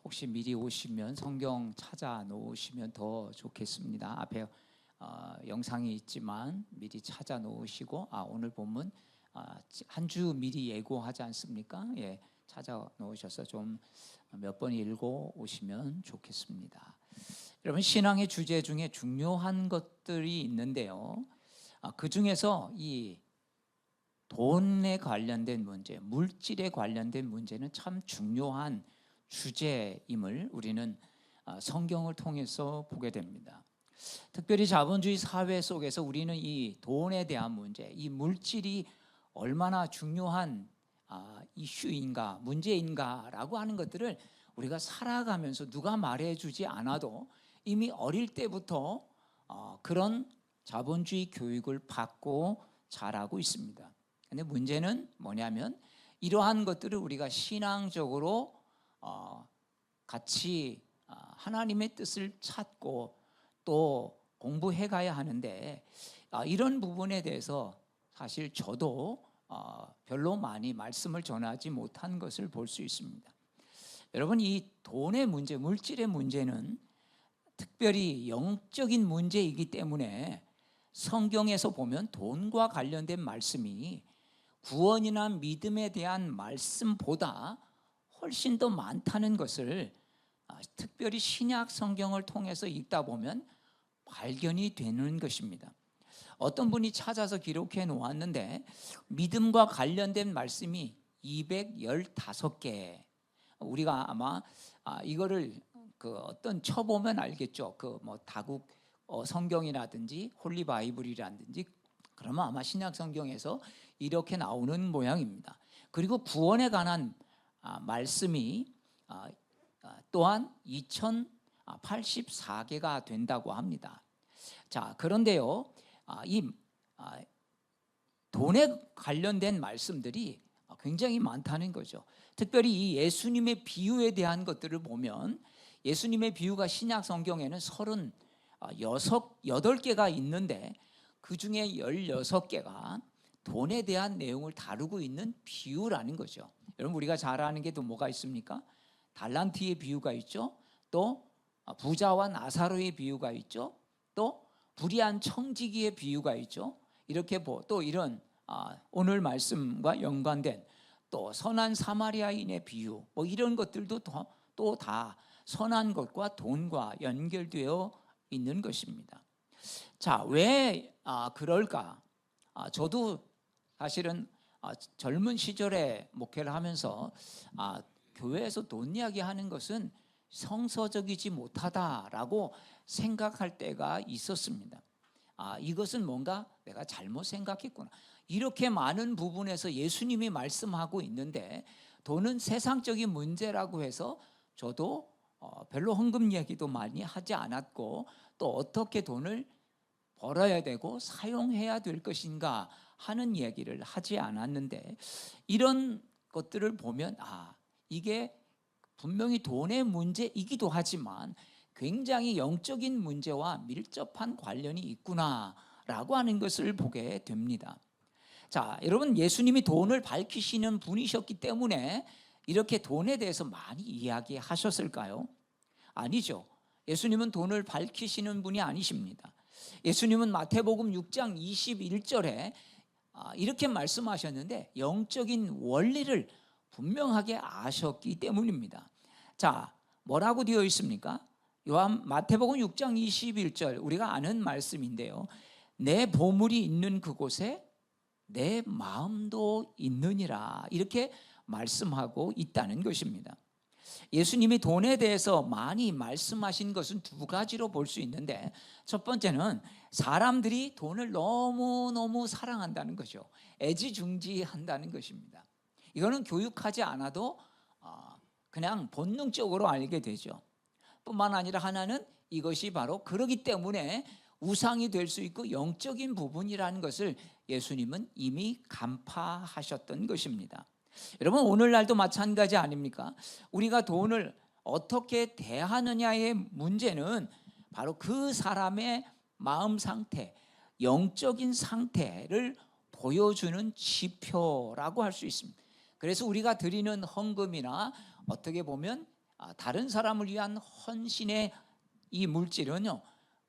혹시 미리 오시면 성경 찾아 놓으시면 더 좋겠습니다. 앞에 영상이 있지만 미리 찾아 놓으시고 오늘 본문 한 주 미리 예고하지 않습니까? 예, 찾아 놓으셔서 좀 몇 번 읽어 오시면 좋겠습니다. 여러분, 신앙의 주제 중에 중요한 것들이 있는데요. 그 중에서 이 돈에 관련된 문제, 물질에 관련된 문제는 참 중요한 주제임을 우리는 성경을 통해서 보게 됩니다. 특별히 자본주의 사회 속에서 우리는 이 돈에 대한 문제, 이 물질이 얼마나 중요한 이슈인가, 문제인가라고 하는 것들을 우리가 살아가면서 누가 말해주지 않아도 이미 어릴 때부터 그런 자본주의 교육을 받고 자라고 있습니다. 근데 문제는 뭐냐면 이러한 것들을 우리가 신앙적으로 같이 하나님의 뜻을 찾고 또 공부해 가야 하는데 이런 부분에 대해서 사실 저도 별로 많이 말씀을 전하지 못한 것을 볼 수 있습니다. 여러분, 이 돈의 문제, 물질의 문제는 특별히 영적인 문제이기 때문에 성경에서 보면 돈과 관련된 말씀이 구원이나 믿음에 대한 말씀보다 훨씬 더 많다는 것을 특별히 신약 성경을 통해서 읽다 보면 발견이 되는 것입니다. 어떤 분이 찾아서 기록해 놓았는데 믿음과 관련된 말씀이 215개. 우리가 아마 이거를 어떤 쳐보면 알겠죠. 다국 성경이라든지 홀리 바이블이라든지 그러면 아마 신약 성경에서 이렇게 나오는 모양입니다. 그리고 구원에 관한 말씀이 또한 2084개가 된다고 합니다. 자, 그런데요, 이 돈에 관련된 말씀들이 굉장히 많다는 거죠. 특별히 이 예수님의 비유에 대한 것들을 보면 예수님의 비유가 신약 성경에는 38개가 있는데 그 중에 16개가 돈에 대한 내용을 다루고 있는 비유라는 거죠. 여러분, 우리가 잘 아는 게 또 뭐가 있습니까? 달란트의 비유가 있죠. 또 부자와 나사로의 비유가 있죠. 또 불의한 청지기의 비유가 있죠. 이렇게 또 이런 오늘 말씀과 연관된 또 선한 사마리아인의 비유, 이런 것들도 또 다 선한 것과 돈과 연결되어 있는 것입니다. 자, 왜 그럴까? 저도 사실은 젊은 시절에 목회를 하면서 교회에서 돈 이야기하는 것은 성서적이지 못하다라고 생각할 때가 있었습니다. 이것은 뭔가 내가 잘못 생각했구나. 이렇게 많은 부분에서 예수님이 말씀하고 있는데 돈은 세상적인 문제라고 해서 저도 별로 헌금 얘기도 많이 하지 않았고 또 어떻게 돈을 벌어야 되고 사용해야 될 것인가 하는 얘기를 하지 않았는데 이런 것들을 보면 이게 분명히 돈의 문제이기도 하지만 굉장히 영적인 문제와 밀접한 관련이 있구나라고 하는 것을 보게 됩니다. 자, 여러분, 예수님이 돈을 밝히시는 분이셨기 때문에 이렇게 돈에 대해서 많이 이야기하셨을까요? 아니죠. 예수님은 돈을 밝히시는 분이 아니십니다. 예수님은 마태복음 6장 21절에 이렇게 말씀하셨는데 영적인 원리를 분명하게 아셨기 때문입니다. 자, 뭐라고 되어 있습니까? 마태복음 6장 21절, 우리가 아는 말씀인데요. 내 보물이 있는 그곳에 내 마음도 있느니라, 이렇게 말씀하고 있다는 것입니다. 예수님이 돈에 대해서 많이 말씀하신 것은 두 가지로 볼 수 있는데 첫 번째는 사람들이 돈을 너무너무 사랑한다는 거죠. 애지중지한다는 것입니다. 이거는 교육하지 않아도 그냥 본능적으로 알게 되죠. 뿐만 아니라 하나는 이것이 바로 그러기 때문에 우상이 될 수 있고 영적인 부분이라는 것을 예수님은 이미 간파하셨던 것입니다. 여러분, 오늘날도 마찬가지 아닙니까? 우리가 돈을 어떻게 대하느냐의 문제는 바로 그 사람의 마음 상태, 영적인 상태를 보여주는 지표라고 할 수 있습니다. 그래서 우리가 드리는 헌금이나 어떻게 보면 다른 사람을 위한 헌신의 이 물질은요,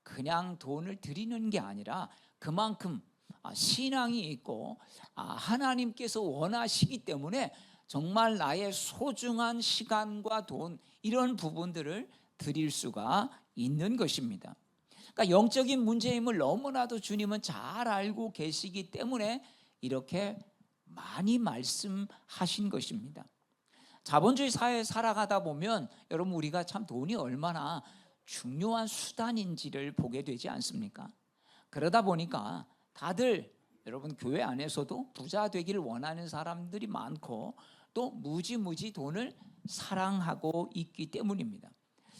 그냥 돈을 드리는 게 아니라 그만큼 신앙이 있고 하나님께서 원하시기 때문에 정말 나의 소중한 시간과 돈, 이런 부분들을 드릴 수가 있는 것입니다. 그러니까 영적인 문제임을 너무나도 주님은 잘 알고 계시기 때문에 이렇게 많이 말씀하신 것입니다. 자본주의 사회에 살아가다 보면 여러분, 우리가 참 돈이 얼마나 중요한 수단인지를 보게 되지 않습니까? 그러다 보니까 다들 여러분, 교회 안에서도 부자 되기를 원하는 사람들이 많고 또 무지무지 돈을 사랑하고 있기 때문입니다.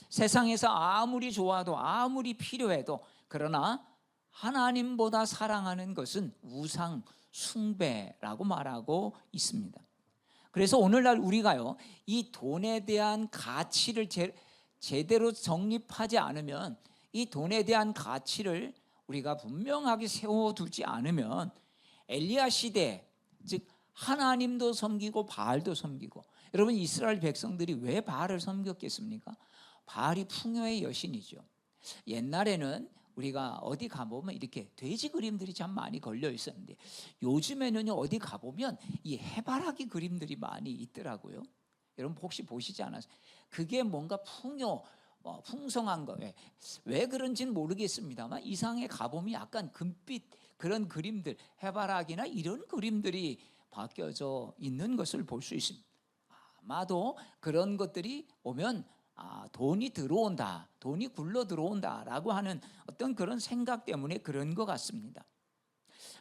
세상에서 아무리 좋아도 아무리 필요해도, 그러나 하나님보다 사랑하는 것은 우상 숭배라고 말하고 있습니다. 그래서 오늘날 우리가요, 이 돈에 대한 가치를 제대로 정립하지 않으면, 이 돈에 대한 가치를 우리가 분명하게 세워두지 않으면 엘리야 시대, 즉 하나님도 섬기고 바알도 섬기고, 여러분, 이스라엘 백성들이 왜 바알을 섬겼겠습니까? 바알이 풍요의 여신이죠. 옛날에는 우리가 어디 가보면 이렇게 돼지 그림들이 참 많이 걸려 있었는데, 요즘에는 어디 가보면 이 해바라기 그림들이 많이 있더라고요. 여러분 혹시 보시지 않았어요? 그게 뭔가 풍성한 거예요. 왜 그런지는 모르겠습니다만 이상에 가보면 약간 금빛 그런 그림들, 해바라기나 이런 그림들이 바뀌어져 있는 것을 볼 수 있습니다. 아마도 그런 것들이 오면 돈이 들어온다, 돈이 굴러 들어온다라고 하는 어떤 그런 생각 때문에 그런 것 같습니다.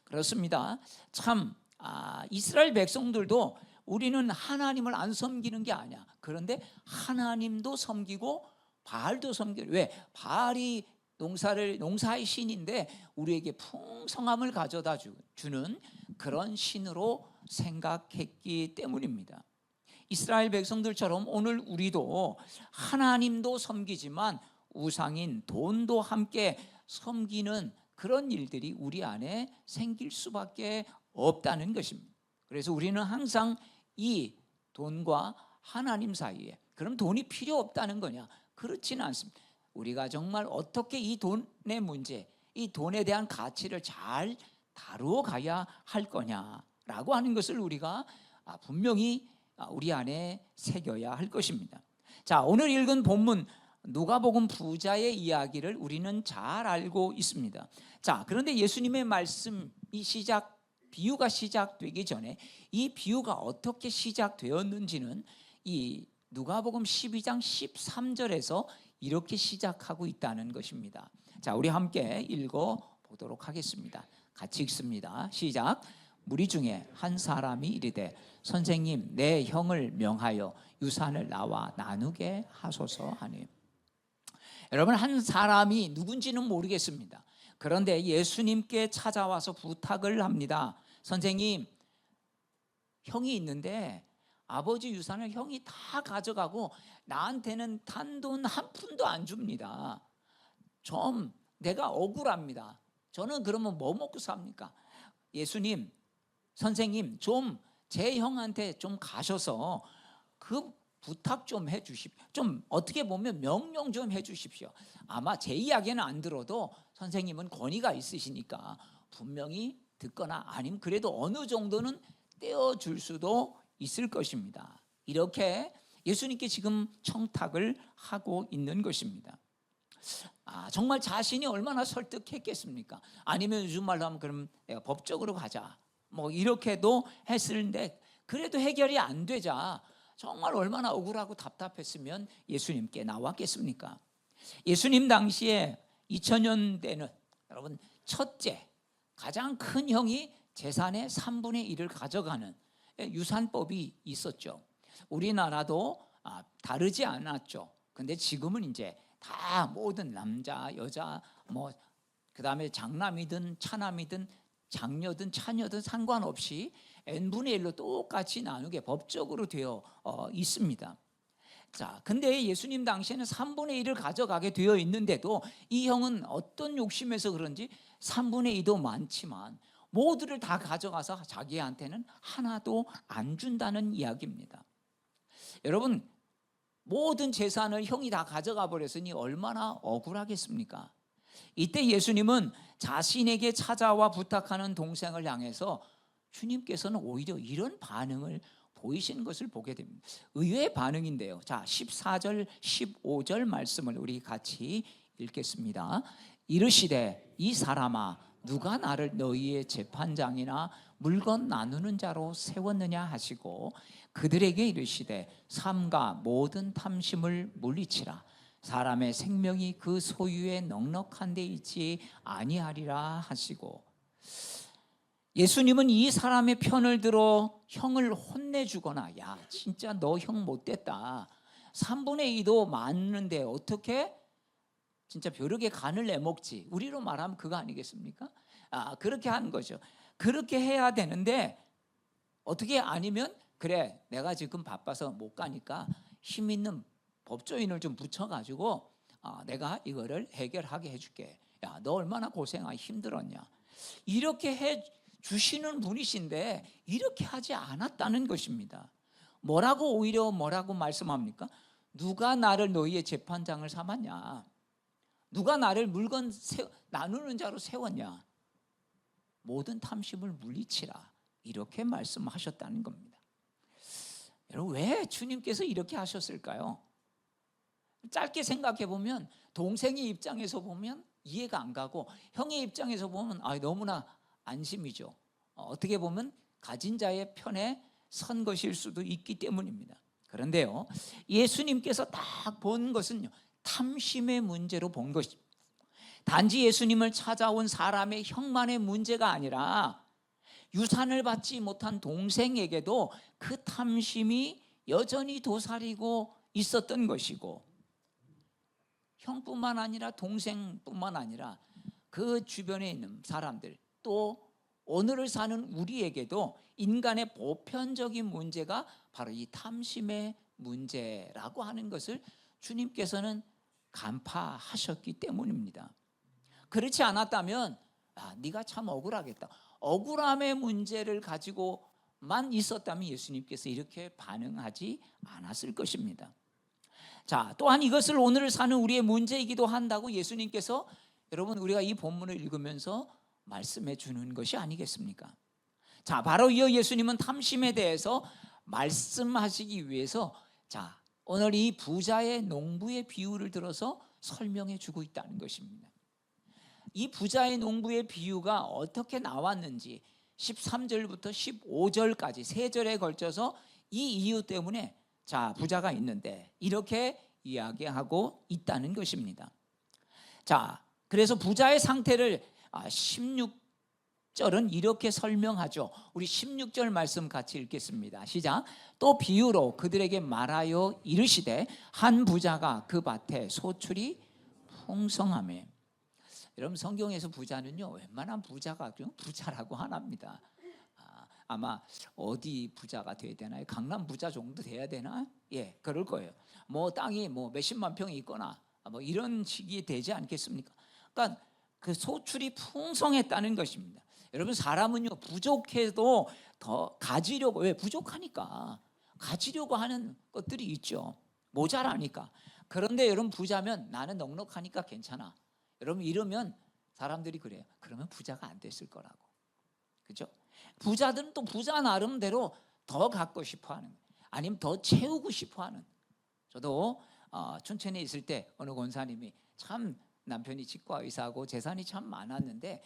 그렇습니다. 참 이스라엘 백성들도 우리는 하나님을 안 섬기는 게 아니야. 그런데 하나님도 섬기고 바알도 섬기고, 왜? 바알이 농사의 신인데 우리에게 풍성함을 가져다 주는 그런 신으로 생각했기 때문입니다. 이스라엘 백성들처럼 오늘 우리도 하나님도 섬기지만 우상인 돈도 함께 섬기는 그런 일들이 우리 안에 생길 수밖에 없다는 것입니다. 그래서 우리는 항상 이 돈과 하나님 사이에, 그럼 돈이 필요 없다는 거냐? 그렇지는 않습니다. 우리가 정말 어떻게 이 돈의 문제, 이 돈에 대한 가치를 잘 다루어 가야 할 거냐라고 하는 것을 우리가 분명히 우리 안에 새겨야 할 것입니다. 자, 오늘 읽은 본문 누가복음 부자의 이야기를 우리는 잘 알고 있습니다. 자, 그런데 예수님의 말씀이 비유가 시작되기 전에 이 비유가 어떻게 시작되었는지는 이 누가복음 12장 13절에서 이렇게 시작하고 있다는 것입니다. 자, 우리 함께 읽어보도록 하겠습니다. 같이 읽습니다. 시작. 무리 중에 한 사람이 이르되 선생님, 내 형을 명하여 유산을 나와 나누게 하소서 하니. 여러분, 한 사람이 누군지는 모르겠습니다. 그런데 예수님께 찾아와서 부탁을 합니다. 선생님, 형이 있는데 아버지 유산을 형이 다 가져가고 나한테는 단돈 한 푼도 안 줍니다. 좀 내가 억울합니다. 저는 그러면 뭐 먹고 삽니까? 예수님, 선생님, 좀 제 형한테 좀 가셔서 그 부탁 좀 해주십시오. 좀 어떻게 보면 명령 좀 해주십시오. 아마 제 이야기는 안 들어도 선생님은 권위가 있으시니까 분명히 듣거나 아니면 그래도 어느 정도는 떼어줄 수도 있을 것입니다. 이렇게 예수님께 지금 청탁을 하고 있는 것입니다. 정말 자신이 얼마나 설득했겠습니까? 아니면 요즘 말로 하면 그럼 내가 법적으로 가자, 뭐 이렇게도 했을는데 그래도 해결이 안 되자 정말 얼마나 억울하고 답답했으면 예수님께 나왔겠습니까? 예수님 당시에 2000년대는 여러분, 첫째, 가장 큰 형이 재산의 3분의 1을 가져가는 유산법이 있었죠. 우리나라도 다르지 않았죠. 근데 지금은 이제 다 모든 남자, 여자, 뭐 그다음에 장남이든 차남이든 장녀든 차녀든 상관없이 n분의 1로 똑같이 나누게 법적으로 되어 있습니다. 자, 근데 예수님 당시에는 3분의 1을 가져가게 되어 있는데도 이 형은 어떤 욕심에서 그런지 3분의 2도 많지만 모두를 다 가져가서 자기한테는 하나도 안 준다는 이야기입니다. 여러분, 모든 재산을 형이 다 가져가 버렸으니 얼마나 억울하겠습니까? 이때 예수님은 자신에게 찾아와 부탁하는 동생을 향해서 주님께서는 오히려 이런 반응을 보이시는 것을 보게 됩니다. 의외의 반응인데요. 자, 14절 15절 말씀을 우리 같이 읽겠습니다. 이르시되 이 사람아 누가 나를 너희의 재판장이나 물건 나누는 자로 세웠느냐 하시고 그들에게 이르시되 삼가 모든 탐심을 물리치라. 사람의 생명이 그 소유에 넉넉한 데 있지 아니하리라 하시고, 예수님은 이 사람의 편을 들어 형을 혼내주거나 야 진짜 너 형 못됐다, 3분의 2도 많은데 어떻게 진짜 벼룩의 간을 내먹지, 우리로 말하면 그거 아니겠습니까? 그렇게 하는 거죠. 그렇게 해야 되는데 어떻게 아니면 그래 내가 지금 바빠서 못 가니까 힘 있는 법조인을 좀 붙여가지고 내가 이거를 해결하게 해줄게. 야 너 얼마나 고생하기 힘들었냐, 이렇게 해 주시는 분이신데 이렇게 하지 않았다는 것입니다. 오히려 뭐라고 말씀합니까? 누가 나를 너희의 재판장을 삼았냐, 누가 나를 물건 나누는 자로 세웠냐, 모든 탐심을 물리치라, 이렇게 말씀하셨다는 겁니다. 여러분 왜 주님께서 이렇게 하셨을까요? 짧게 생각해 보면 동생의 입장에서 보면 이해가 안 가고 형의 입장에서 보면 너무나 안심이죠. 어떻게 보면 가진 자의 편에 선 것일 수도 있기 때문입니다. 그런데요, 예수님께서 딱 본 것은요, 탐심의 문제로 본 것입니다. 단지 예수님을 찾아온 사람의 형만의 문제가 아니라 유산을 받지 못한 동생에게도 그 탐심이 여전히 도사리고 있었던 것이고, 형뿐만 아니라 동생뿐만 아니라 그 주변에 있는 사람들, 또 오늘을 사는 우리에게도 인간의 보편적인 문제가 바로 이 탐심의 문제라고 하는 것을 주님께서는 간파하셨기 때문입니다. 그렇지 않았다면 네가 참 억울하겠다, 억울함의 문제를 가지고만 있었다면 예수님께서 이렇게 반응하지 않았을 것입니다. 자, 또한 이것을 오늘 사는 우리의 문제이기도 한다고 예수님께서 여러분 우리가 이 본문을 읽으면서 말씀해 주는 것이 아니겠습니까? 자, 바로 이어 예수님은 탐심에 대해서 말씀하시기 위해서 자, 오늘 이 부자의 농부의 비유를 들어서 설명해 주고 있다는 것입니다. 이 부자의 농부의 비유가 어떻게 나왔는지 13절부터 15절까지 3절에 걸쳐서 이 이유 때문에 자, 부자가 있는데 이렇게 이야기하고 있다는 것입니다. 자, 그래서 부자의 상태를 16절은 이렇게 설명하죠. 우리 16절 말씀 같이 읽겠습니다. 시작. 또 비유로 그들에게 말하여 이르시되 한 부자가 그 밭에 소출이 풍성하매. 여러분 성경에서 부자는요 웬만한 부자가 부자라고 안 합니다. 아마 어디 부자가 돼야 되나요? 강남 부자 정도 돼야 되나? 예, 그럴 거예요. 땅이 몇십만 평이 있거나 이런 식이 되지 않겠습니까? 그러니까 그 소출이 풍성했다는 것입니다. 여러분 사람은요 부족해도 더 가지려고, 왜? 부족하니까 가지려고 하는 것들이 있죠. 모자라니까. 그런데 여러분 부자면 나는 넉넉하니까 괜찮아, 여러분 이러면 사람들이 그래요. 그러면 부자가 안 됐을 거라고. 그죠? 부자들은 또 부자 나름대로 더 갖고 싶어하는, 아니면 더 채우고 싶어하는. 저도 춘천에 있을 때 어느 권사님이 참 남편이 치과 의사하고 재산이 참 많았는데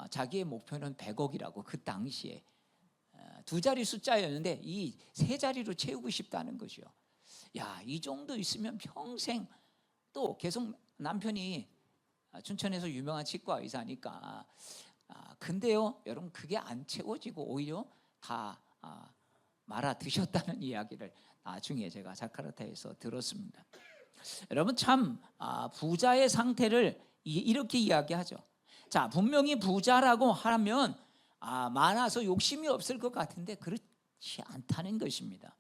자기의 목표는 100억이라고 그 당시에 두 자리 숫자였는데 이 세 자리로 채우고 싶다는 것이요. 야, 이 정도 있으면 평생, 또 계속 남편이 춘천에서 유명한 치과 의사니까 근데요 여러분 그게 안 채워지고 오히려 다 말아 드셨다는 이야기를 나중에 제가 자카르타에서 들었습니다. 여러분 참 부자의 상태를 이렇게 이야기하죠. 자, 분명히 부자라고 하면 많아서 욕심이 없을 것 같은데 그렇지 않다는 것입니다.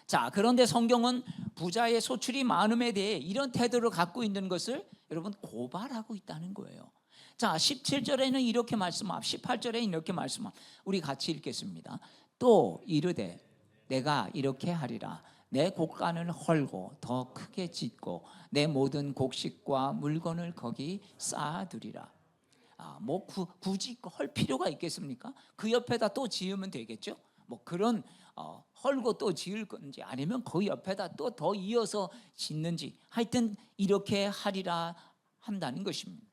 자, 그런데 성경은 부자의 소출이 많음에 대해 이런 태도를 갖고 있는 것을 여러분 고발하고 있다는 거예요. 자, 17절에는 이렇게 말씀하고 18절에 이렇게 말씀하고 우리 같이 읽겠습니다. 또 이르되 내가 이렇게 하리라. 내 곡간을 헐고 더 크게 짓고 내 모든 곡식과 물건을 거기 쌓아두리라. 뭐 굳이 헐 필요가 있겠습니까? 그 옆에다 또 지으면 되겠죠. 뭐 그런 헐고 또 지을 건지 아니면 그 옆에다 또 더 이어서 짓는지 하여튼 이렇게 하리라 한다는 것입니다.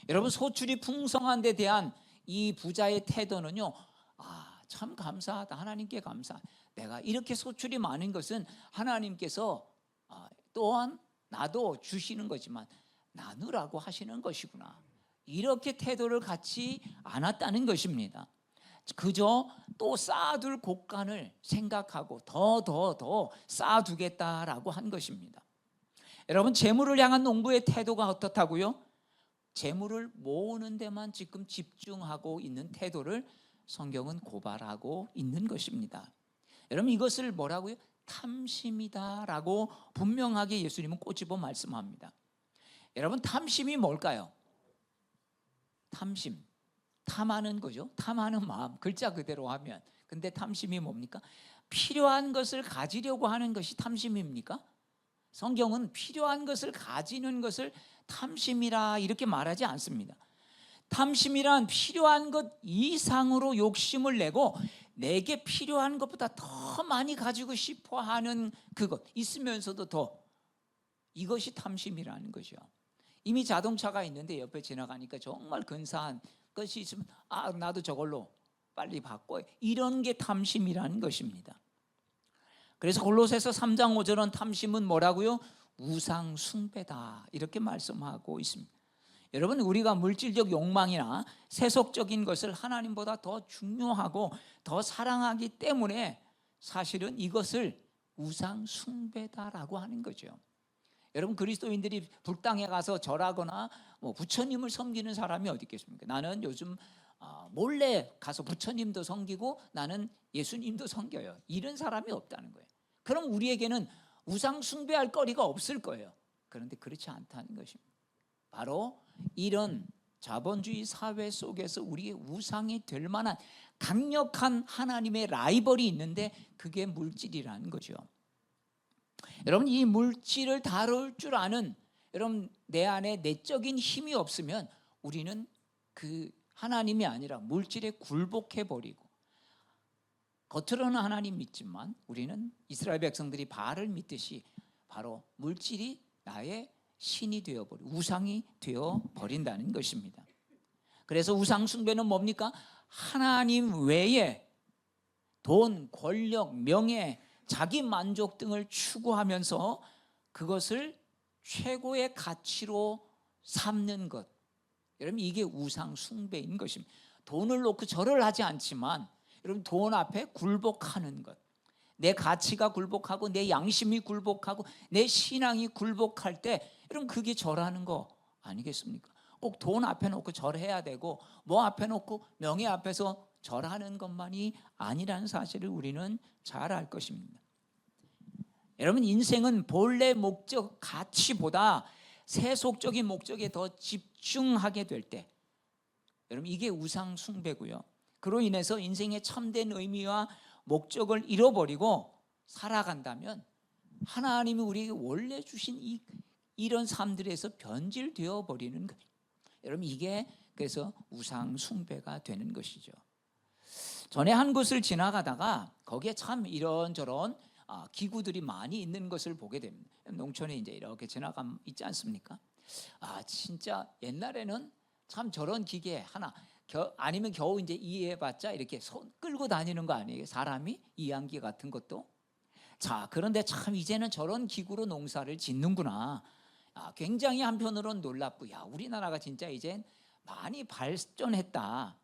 여러분, 소출이 풍성한 데 대한 이 부자의 태도는요, 참 감사하다. 하나님께 감사. 내가 이렇게 소출이 많은 것은 하나님께서 또한 나도 주시는 거지만 나누라고 하시는 것이구나. 이렇게 태도를 갖지 않았다는 것입니다. 그저 또 쌓아둘 곡간을 생각하고 더 쌓아두겠다라고 한 것입니다. 여러분, 재물을 향한 농부의 태도가 어떻다고요? 재물을 모으는 데만 지금 집중하고 있는 태도를 성경은 고발하고 있는 것입니다. 여러분, 이것을 뭐라고요? 탐심이다라고 분명하게 예수님은 꼬집어 말씀합니다. 여러분, 탐심이 뭘까요? 탐심, 탐하는 거죠. 탐하는 마음, 글자 그대로 하면. 근데 탐심이 뭡니까? 필요한 것을 가지려고 하는 것이 탐심입니까? 성경은 필요한 것을 가지는 것을 탐심이라 이렇게 말하지 않습니다. 탐심이란 필요한 것 이상으로 욕심을 내고 내게 필요한 것보다 더 많이 가지고 싶어 하는 그것, 있으면서도 더, 이것이 탐심이라는 거죠. 이미 자동차가 있는데 옆에 지나가니까 정말 근사한 것이 있으면 나도 저걸로 빨리 바꿔, 이런 게 탐심이라는 것입니다. 그래서 골로새서 3장 5절은 탐심은 뭐라고요? 우상 숭배다 이렇게 말씀하고 있습니다. 여러분, 우리가 물질적 욕망이나 세속적인 것을 하나님보다 더 중요하고 더 사랑하기 때문에 사실은 이것을 우상 숭배다라고 하는 거죠. 여러분, 그리스도인들이 불당에 가서 절하거나 부처님을 섬기는 사람이 어디 있겠습니까? 나는 요즘 몰래 가서 부처님도 섬기고 나는 예수님도 섬겨요, 이런 사람이 없다는 거예요. 그럼 우리에게는 우상 숭배할 거리가 없을 거예요. 그런데 그렇지 않다는 것입니다. 바로 이런 자본주의 사회 속에서 우리의 우상이 될 만한 강력한 하나님의 라이벌이 있는데 그게 물질이라는 거죠. 여러분, 이 물질을 다룰 줄 아는, 여러분, 내 안에 내적인 힘이 없으면 우리는 그 하나님이 아니라 물질에 굴복해 버리고, 겉으로는 하나님 믿지만 우리는 이스라엘 백성들이 바알을 믿듯이 바로 물질이 나의 신이 되어버리고 우상이 되어버린다는 것입니다. 그래서 우상 숭배는 뭡니까? 하나님 외에 돈, 권력, 명예, 자기 만족 등을 추구하면서 그것을 최고의 가치로 삼는 것, 여러분, 이게 우상 숭배인 것입니다. 돈을 놓고 절을 하지 않지만 여러분, 돈 앞에 굴복하는 것, 내 가치가 굴복하고 내 양심이 굴복하고 내 신앙이 굴복할 때 여러분, 그게 절하는 거 아니겠습니까? 꼭 돈 앞에 놓고 절해야 되고 뭐 앞에 놓고 명예 앞에서 절하는 것만이 아니라는 사실을 우리는 잘 알 것입니다. 여러분, 인생은 본래 목적 가치보다 세속적인 목적에 더 집중하게 될 때, 여러분, 이게 우상 숭배고요. 그로 인해서 인생의 참된 의미와 목적을 잃어버리고 살아간다면 하나님이 우리에게 원래 주신 이런 삶들에서 변질되어 버리는 것, 여러분, 이게 그래서 우상 숭배가 되는 것이죠. 전에 한 곳을 지나가다가 거기에 참 이런저런 기구들이 많이 있는 것을 보게 됩니다. 농촌에 이제 이렇게 지나가면 있지 않습니까? 진짜 옛날에는 참 저런 기계 하나 아니면 겨우 이제 이해해봤자 이렇게 손 끌고 다니는 거 아니에요? 사람이 이양기 같은 것도. 자, 그런데 참 이제는 저런 기구로 농사를 짓는구나. 굉장히 한편으로는 놀랍고, 우리나라가 진짜 이젠 많이 발전했다.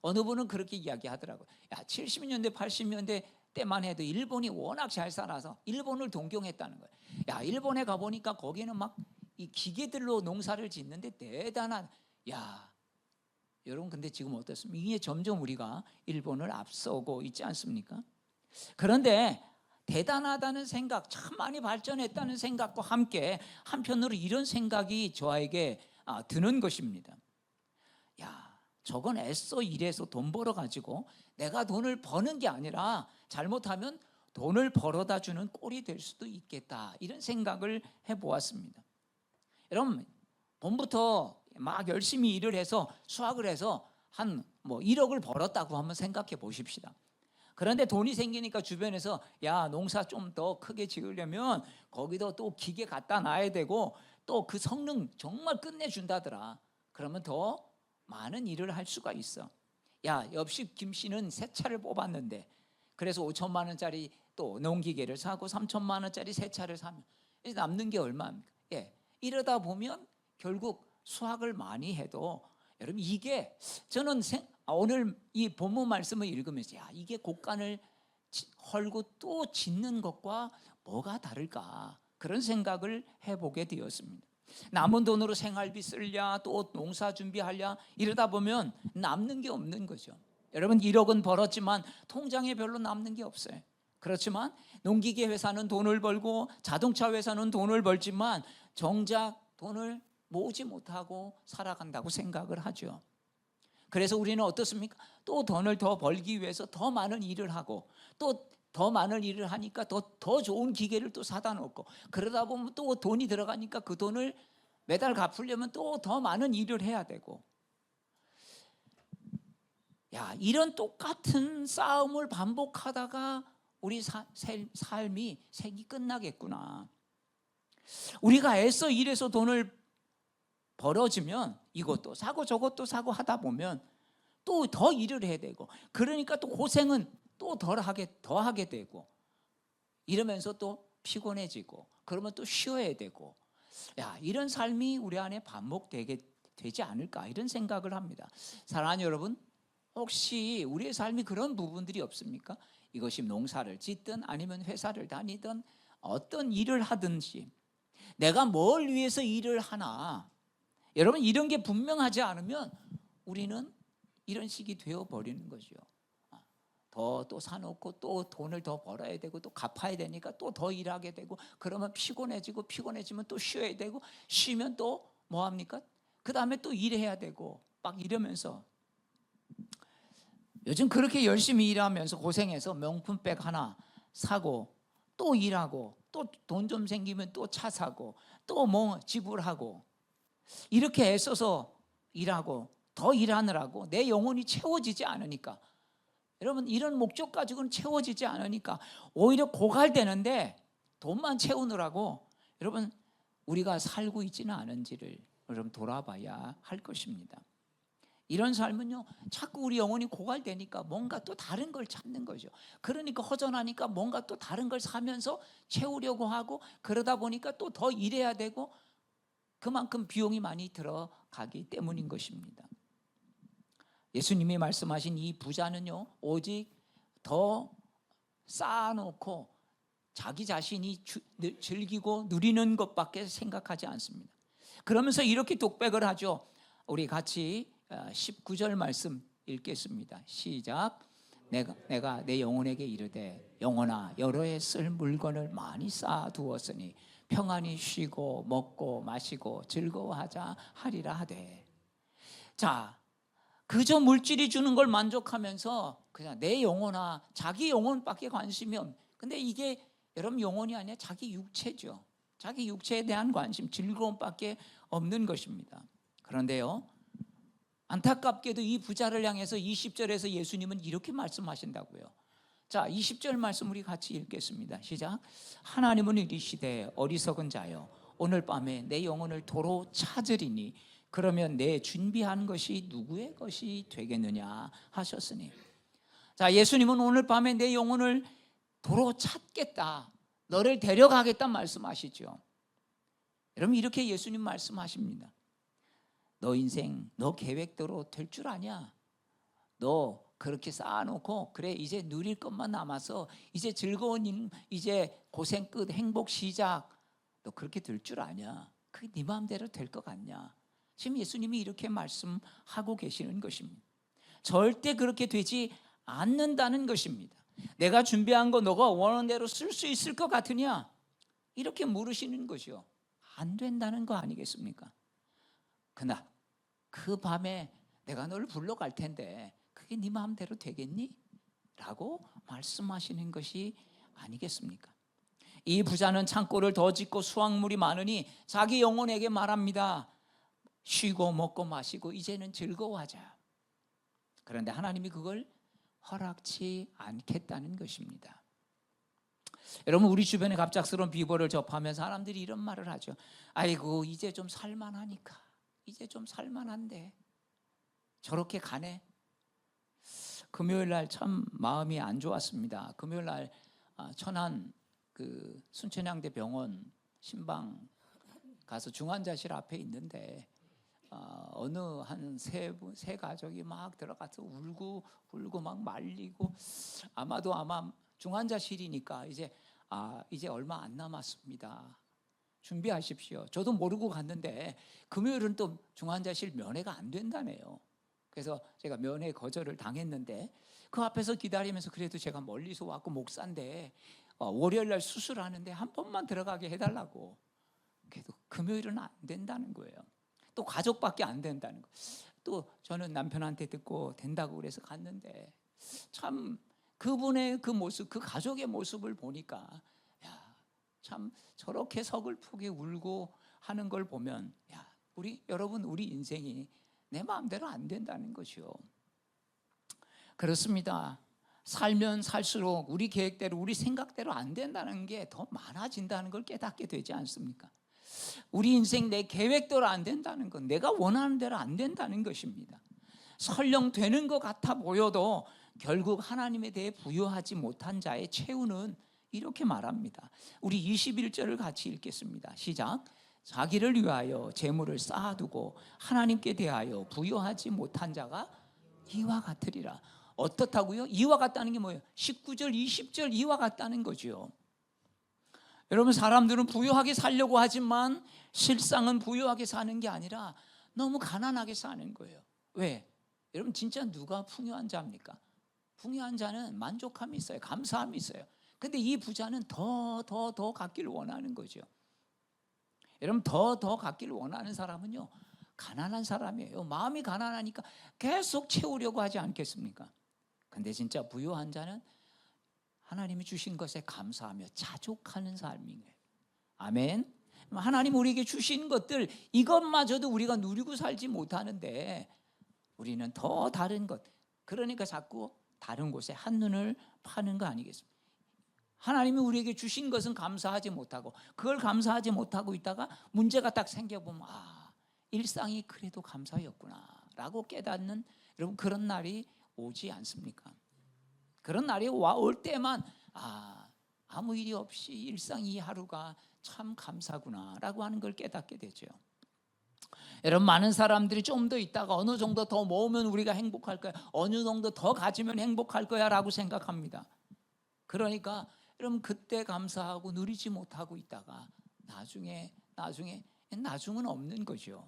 어느 분은 그렇게 이야기하더라고요. 70년대 80년대 때만 해도 일본이 워낙 잘 살아서 일본을 동경했다는 거예요. 일본에 가보니까 거기는 막 이 기계들로 농사를 짓는데 대단한, 여러분, 근데 지금 어떻습니까? 이게 점점 우리가 일본을 앞서고 있지 않습니까? 그런데 대단하다는 생각, 참 많이 발전했다는 생각과 함께 한편으로 이런 생각이 저에게 드는 것입니다. 저건 애써 일해서 돈 벌어가지고 내가 돈을 버는 게 아니라 잘못하면 돈을 벌어다 주는 꼴이 될 수도 있겠다, 이런 생각을 해보았습니다. 여러분, 봄부터 막 열심히 일을 해서 수확을 해서 한 1억을 벌었다고 한번 생각해 보십시다. 그런데 돈이 생기니까 주변에서 야, 농사 좀 더 크게 지으려면 거기도 또 기계 갖다 놔야 되고 또 그 성능 정말 끝내준다더라. 그러면 더 많은 일을 할 수가 있어. 야, 옆집 김 씨는 새 차를 뽑았는데 그래서 5천만 원짜리 또 농기계를 사고 3천만 원짜리 새 차를 사면 남는 게 얼마입니까? 예, 이러다 보면 결국 수확을 많이 해도, 여러분, 이게 저는 오늘 이 본문 말씀을 읽으면서 야, 이게 곡간을 헐고 또 짓는 것과 뭐가 다를까, 그런 생각을 해보게 되었습니다. 남은 돈으로 생활비 쓰랴 또 농사 준비하랴 이러다 보면 남는 게 없는 거죠. 여러분, 1억은 벌었지만 통장에 별로 남는 게 없어요. 그렇지만 농기계 회사는 돈을 벌고 자동차 회사는 돈을 벌지만 정작 돈을 모으지 못하고 살아간다고 생각을 하죠. 그래서 우리는 어떻습니까? 또 돈을 더 벌기 위해서 더 많은 일을 하고 또 더 많은 일을 하니까 더 좋은 기계를 또 사다 놓고, 그러다 보면 또 돈이 들어가니까 그 돈을 매달 갚으려면 또 더 많은 일을 해야 되고, 야, 이런 똑같은 싸움을 반복하다가 우리 삶이 색이 끝나겠구나. 우리가 애써 일해서 돈을 벌어지면 이것도 사고 저것도 사고 하다 보면 또 더 일을 해야 되고, 그러니까 또 고생은 또 더 하게 되고, 이러면서 또 피곤해지고, 그러면 또 쉬어야 되고, 야, 이런 삶이 우리 안에 되지 않을까, 이런 생각을 합니다. 사랑하는 여러분, 혹시 우리의 삶이 그런 부분들이 없습니까? 이것이 농사를 짓든 아니면 회사를 다니든 어떤 일을 하든지 내가 뭘 위해서 일을 하나, 여러분, 이런 게 분명하지 않으면 우리는 이런 식이 되어버리는 거죠. 또 사놓고 또 돈을 더 벌어야 되고 또 갚아야 되니까 또 더 일하게 되고, 그러면 피곤해지면 또 쉬어야 되고, 쉬면 또 뭐합니까? 그 다음에 또 일해야 되고, 막 이러면서 요즘 그렇게 열심히 일하면서 고생해서 명품백 하나 사고 또 일하고 또 돈 좀 생기면 또 차 사고 또 뭐 지불하고, 이렇게 애써서 일하고 더 일하느라고 내 영혼이 채워지지 않으니까, 여러분, 이런 목적 가지고는 채워지지 않으니까 오히려 고갈되는데, 돈만 채우느라고 여러분 우리가 살고 있지는 않은지를 여러분 돌아봐야 할 것입니다. 이런 삶은요, 자꾸 우리 영혼이 고갈되니까 뭔가 또 다른 걸 찾는 거죠. 그러니까 허전하니까 뭔가 또 다른 걸 사면서 채우려고 하고, 그러다 보니까 또 더 일해야 되고, 그만큼 비용이 많이 들어가기 때문인 것입니다. 예수님이 말씀하신 이 부자는요, 오직 더 쌓아놓고 자기 자신이 즐기고 누리는 것밖에 생각하지 않습니다. 그러면서 이렇게 독백을 하죠. 우리 같이 19절 말씀 읽겠습니다. 시작. 내가 내 영혼에게 이르되 영혼아, 여러 해 쓸 물건을 많이 쌓아두었으니 평안히 쉬고 먹고 마시고 즐거워하자 하리라 하되. 자, 그저 물질이 주는 걸 만족하면서 그냥 내 영혼아, 자기 영혼밖에 관심이 없는, 근데 이게 여러분 영혼이 아니라 자기 육체죠. 자기 육체에 대한 관심, 즐거움밖에 없는 것입니다. 그런데요, 안타깝게도 이 부자를 향해서 20절에서 예수님은 이렇게 말씀하신다고요. 자, 20절 말씀 우리 같이 읽겠습니다. 시작. 하나님은 이르시되 어리석은 자여, 오늘 밤에 내 영혼을 도로 찾으리니 그러면 내 준비한 것이 누구의 것이 되겠느냐 하셨으니. 자, 예수님은 오늘 밤에 내 영혼을 도로 찾겠다, 너를 데려가겠다 말씀하시죠. 여러분, 이렇게 예수님 말씀하십니다. 너 인생, 너 계획대로 될 줄 아냐? 너 그렇게 쌓아놓고 그래 이제 누릴 것만 남아서 이제 즐거운 일, 이제 고생 끝, 행복 시작, 너 그렇게 될 줄 아냐? 그게 네 마음대로 될 것 같냐? 지금 예수님이 이렇게 말씀하고 계시는 것입니다. 절대 그렇게 되지 않는다는 것입니다. 내가 준비한 거 너가 원하는 대로 쓸 수 있을 것 같으냐? 이렇게 물으시는 거죠. 안 된다는 거 아니겠습니까? 그러나 그 밤에 내가 너를 불러갈 텐데 그게 네 마음대로 되겠니? 라고 말씀하시는 것이 아니겠습니까? 이 부자는 창고를 더 짓고 수확물이 많으니 자기 영혼에게 말합니다. 쉬고 먹고 마시고 이제는 즐거워하자. 그런데 하나님이 그걸 허락치 않겠다는 것입니다. 여러분, 우리 주변에 갑작스러운 비보를 접하면서 사람들이 이런 말을 하죠. 아이고, 이제 좀 살만하니까, 이제 좀 살만한데 저렇게 가네. 금요일 날 참 마음이 안 좋았습니다. 금요일 날 천안 그 순천향대 병원 신방 가서 중환자실 앞에 있는데 어느 한 세 가족이 막 들어가서 울고 막 말리고, 아마 중환자실이니까 이제 얼마 안 남았습니다. 준비하십시오. 저도 모르고 갔는데 금요일은 또 중환자실 면회가 안 된다네요. 그래서 제가 면회 거절을 당했는데 그 앞에서 기다리면서 그래도 제가 멀리서 왔고 목사인데 월요일 날 수술하는데 한 번만 들어가게 해달라고. 그래도 금요일은 안 된다는 거예요. 또 가족밖에 안 된다는 거. 또 저는 남편한테 듣고 된다고 그래서 갔는데 참 그분의 그 모습, 그 가족의 모습을 보니까 참 저렇게 서글프게 울고 하는 걸 보면 여러분, 우리 인생이 내 마음대로 안 된다는 것이요. 그렇습니다. 살면 살수록 우리 계획대로 우리 생각대로 안 된다는 게 더 많아진다는 걸 깨닫게 되지 않습니까? 우리 인생 내 계획대로 안 된다는 건, 내가 원하는 대로 안 된다는 것입니다. 설령 되는 것 같아 보여도 결국 하나님에 대해 부여하지 못한 자의 최후는 이렇게 말합니다. 우리 21절을 같이 읽겠습니다. 시작. 자기를 위하여 재물을 쌓아두고 하나님께 대하여 부여하지 못한 자가 이와 같으리라. 어떻다고요? 이와 같다는 게 뭐예요? 19절 20절 이와 같다는 거죠. 여러분, 사람들은 부유하게 살려고 하지만 실상은 부유하게 사는 게 아니라 너무 가난하게 사는 거예요. 왜? 여러분, 진짜 누가 풍요한 자입니까? 풍요한 자는 만족함이 있어요. 감사함이 있어요. 근데 이 부자는 더 갖기를 원하는 거죠. 여러분, 더 갖기를 원하는 사람은요, 가난한 사람이에요. 마음이 가난하니까 계속 채우려고 하지 않겠습니까? 근데 진짜 부유한 자는 하나님이 주신 것에 감사하며 자족하는 삶인 거예요. 아멘. 하나님 우리에게 주신 것들, 이것마저도 우리가 누리고 살지 못하는데 우리는 더 다른 것, 그러니까 자꾸 다른 곳에 한눈을 파는 거 아니겠습니까? 하나님이 우리에게 주신 것은 감사하지 못하고, 그걸 감사하지 못하고 있다가 문제가 딱 생겨보면 일상이 그래도 감사였구나 라고 깨닫는, 여러분, 그런 날이 오지 않습니까? 그런 날이 올 때만 아무 일이 없이 일상 이 하루가 참 감사구나 라고 하는 걸 깨닫게 되죠. 여러분, 많은 사람들이 좀 더 있다가 어느 정도 더 모으면 우리가 행복할 거야, 어느 정도 더 가지면 행복할 거야 라고 생각합니다. 그러니까 여러분, 그때 감사하고 누리지 못하고 있다가 나중은 없는 거죠.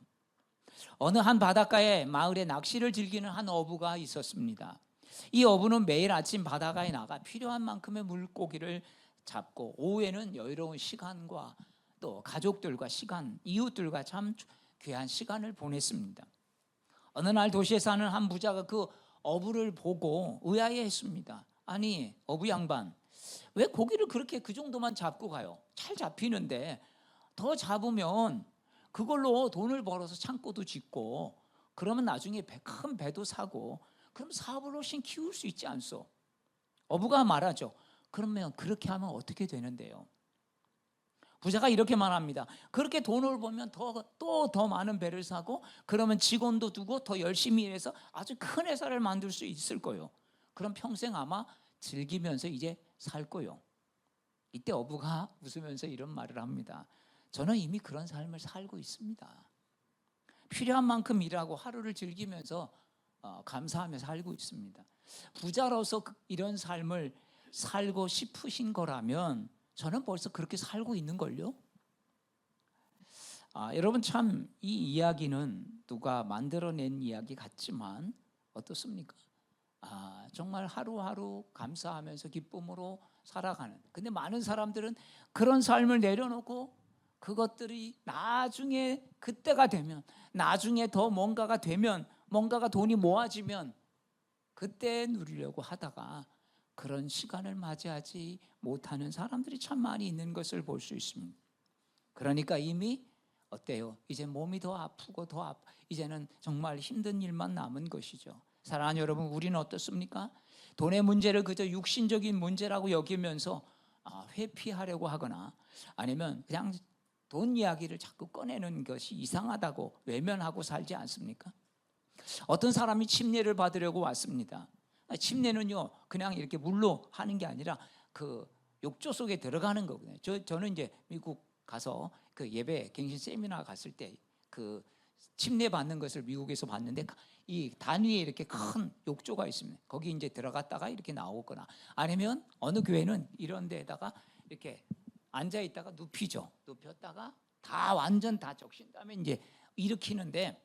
어느 한 바닷가에 마을에 낚시를 즐기는 한 어부가 있었습니다. 이 어부는 매일 아침 바닷가에 나가 필요한 만큼의 물고기를 잡고 오후에는 여유로운 시간과 또 가족들과 이웃들과 참 귀한 시간을 보냈습니다. 어느 날 도시에 사는 한 부자가 그 어부를 보고 의아해했습니다. 아니, 어부 양반, 왜 고기를 그렇게 그 정도만 잡고 가요? 잘 잡히는데 더 잡으면 그걸로 돈을 벌어서 창고도 짓고, 그러면 나중에 큰 배도 사고, 그럼 사업을 훨씬 키울 수 있지 않소? 어부가 말하죠. 그러면 그렇게 하면 어떻게 되는데요? 부자가 이렇게 말합니다. 그렇게 돈을 벌면 더 많은 배를 사고, 그러면 직원도 두고 더 열심히 일해서 아주 큰 회사를 만들 수 있을 거예요. 그럼 평생 아마 즐기면서 이제 살 거예요. 이때 어부가 웃으면서 이런 말을 합니다. 저는 이미 그런 삶을 살고 있습니다. 필요한 만큼 일하고 하루를 즐기면서 감사하며 살고 있습니다. 부자로서 이런 삶을 살고 싶으신 거라면 저는 벌써 그렇게 살고 있는 걸요. 여러분, 참 이 이야기는 누가 만들어낸 이야기 같지만 어떻습니까? 정말 하루하루 감사하면서 기쁨으로 살아가는. 근데 많은 사람들은 그런 삶을 내려놓고 그것들이 나중에 그때가 되면, 나중에 더 뭔가가 되면, 뭔가가 돈이 모아지면 그때 누리려고 하다가 그런 시간을 맞이하지 못하는 사람들이 참 많이 있는 것을 볼 수 있습니다. 그러니까 이미 어때요? 이제 몸이 더 아프고 이제는 정말 힘든 일만 남은 것이죠. 사랑하는 여러분, 우리는 어떻습니까? 돈의 문제를 그저 육신적인 문제라고 여기면서 회피하려고 하거나 아니면 그냥 돈 이야기를 자꾸 꺼내는 것이 이상하다고 외면하고 살지 않습니까? 어떤 사람이 침례를 받으려고 왔습니다. 침례는요 그냥 이렇게 물로 하는 게 아니라 그 욕조 속에 들어가는 거거든요. 저는 이제 미국 가서 그 예배 갱신 세미나 갔을 때 그 침례 받는 것을 미국에서 봤는데 이 단위에 이렇게 큰 욕조가 있습니다. 거기 이제 들어갔다가 이렇게 나오거나 아니면 어느 교회는 이런 데다가 이렇게 앉아 있다가 눕혔다가 다 완전 다 적신 다음에 이제 일으키는데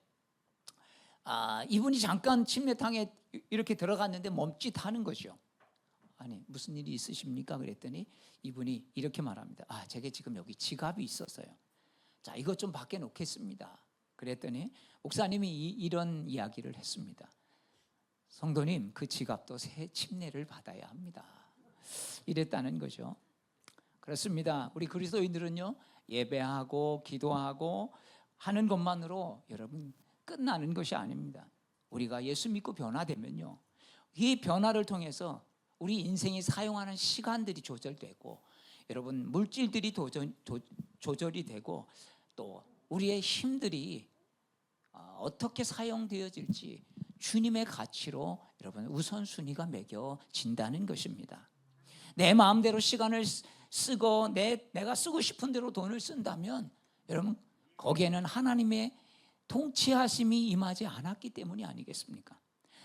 이분이 잠깐 침례탕에 이렇게 들어갔는데 멈칫하는 거죠. 아니 무슨 일이 있으십니까? 그랬더니 이분이 이렇게 말합니다. 제게 지금 여기 지갑이 있었어요. 자, 이것 좀 밖에 놓겠습니다. 그랬더니 목사님이 이런 이야기를 했습니다. 성도님, 그 지갑도 새 침례를 받아야 합니다. 이랬다는 거죠. 그렇습니다. 우리 그리스도인들은요 예배하고 기도하고 하는 것만으로 여러분 끝나는 것이 아닙니다. 우리가 예수 믿고 변화되면요 이 변화를 통해서 우리 인생이 사용하는 시간들이 조절되고 여러분 물질들이 조절이 되고 또 우리의 힘들이 어떻게 사용되어질지 주님의 가치로 여러분 우선순위가 매겨진다는 것입니다. 내 마음대로 시간을 쓰고 내가 쓰고 싶은 대로 돈을 쓴다면 여러분 거기에는 하나님의 통치하심이 임하지 않았기 때문이 아니겠습니까?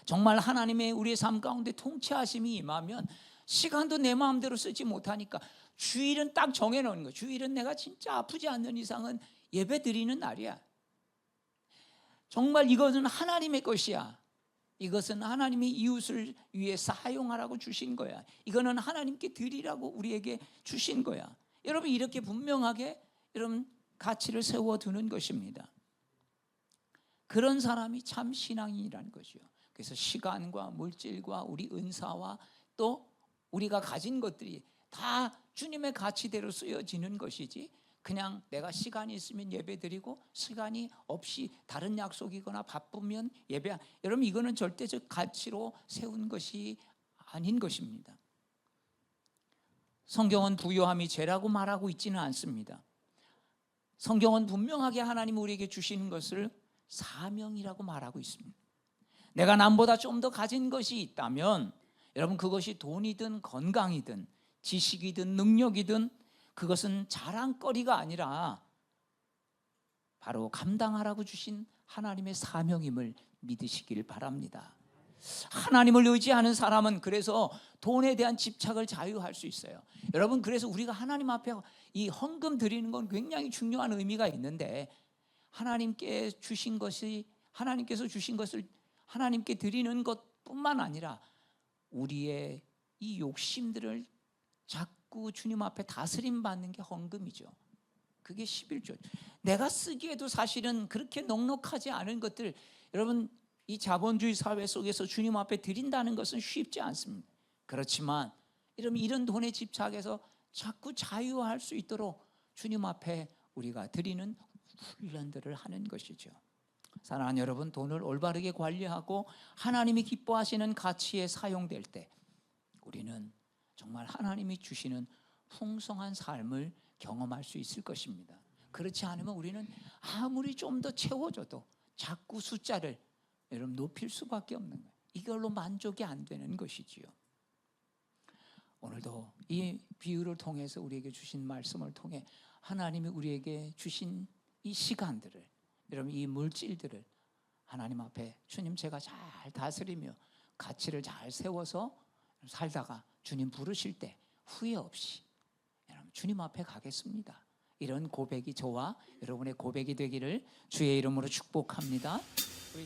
정말 하나님의 우리의 삶 가운데 통치하심이 임하면 시간도 내 마음대로 쓰지 못하니까 주일은 딱 정해놓은 거예요. 주일은 내가 진짜 아프지 않는 이상은 예배 드리는 날이야. 정말 이것은 하나님의 것이야. 이것은 하나님이 이웃을 위해 사용하라고 주신 거야. 이거는 하나님께 드리라고 우리에게 주신 거야. 여러분 이렇게 분명하게 여러분 가치를 세워두는 것입니다. 그런 사람이 참 신앙인이라는 것이요. 그래서 시간과 물질과 우리 은사와 또 우리가 가진 것들이 다 주님의 가치대로 쓰여지는 것이지 그냥 내가 시간이 있으면 예배드리고 시간이 없이 다른 약속이거나 바쁘면 예배, 여러분 이거는 절대적 가치로 세운 것이 아닌 것입니다. 성경은 부요함이 죄라고 말하고 있지는 않습니다. 성경은 분명하게 하나님 우리에게 주시는 것을 사명이라고 말하고 있습니다. 내가 남보다 좀 더 가진 것이 있다면 여러분 그것이 돈이든 건강이든 지식이든 능력이든 그것은 자랑거리가 아니라 바로 감당하라고 주신 하나님의 사명임을 믿으시길 바랍니다. 하나님을 의지하는 사람은 그래서 돈에 대한 집착을 자유할 수 있어요. 여러분 그래서 우리가 하나님 앞에 이 헌금 드리는 건 굉장히 중요한 의미가 있는데 하나님께서 주신 것을 하나님께 드리는 것뿐만 아니라 우리의 이 욕심들을 자꾸 주님 앞에 다스림 받는 게 헌금이죠. 그게 11조. 내가 쓰기에도 사실은 그렇게 넉넉하지 않은 것들 여러분 이 자본주의 사회 속에서 주님 앞에 드린다는 것은 쉽지 않습니다. 그렇지만 이런 돈에 집착해서 자꾸 자유할 수 있도록 주님 앞에 우리가 드리는 훈련들을 하는 것이죠. 사랑하는 여러분, 돈을 올바르게 관리하고 하나님이 기뻐하시는 가치에 사용될 때 우리는 정말 하나님이 주시는 풍성한 삶을 경험할 수 있을 것입니다. 그렇지 않으면 우리는 아무리 좀 더 채워줘도 자꾸 숫자를 여러분 높일 수밖에 없는 거예요. 이걸로 만족이 안 되는 것이지요. 오늘도 이 비유를 통해서 우리에게 주신 말씀을 통해 하나님이 우리에게 주신 이 시간들을 여러분 이 물질들을 하나님 앞에 주님 제가 잘 다스리며 가치를 잘 세워서 살다가 주님 부르실 때 후회 없이 여러분 주님 앞에 가겠습니다. 이런 고백이 저와 여러분의 고백이 되기를 주의 이름으로 축복합니다. 우리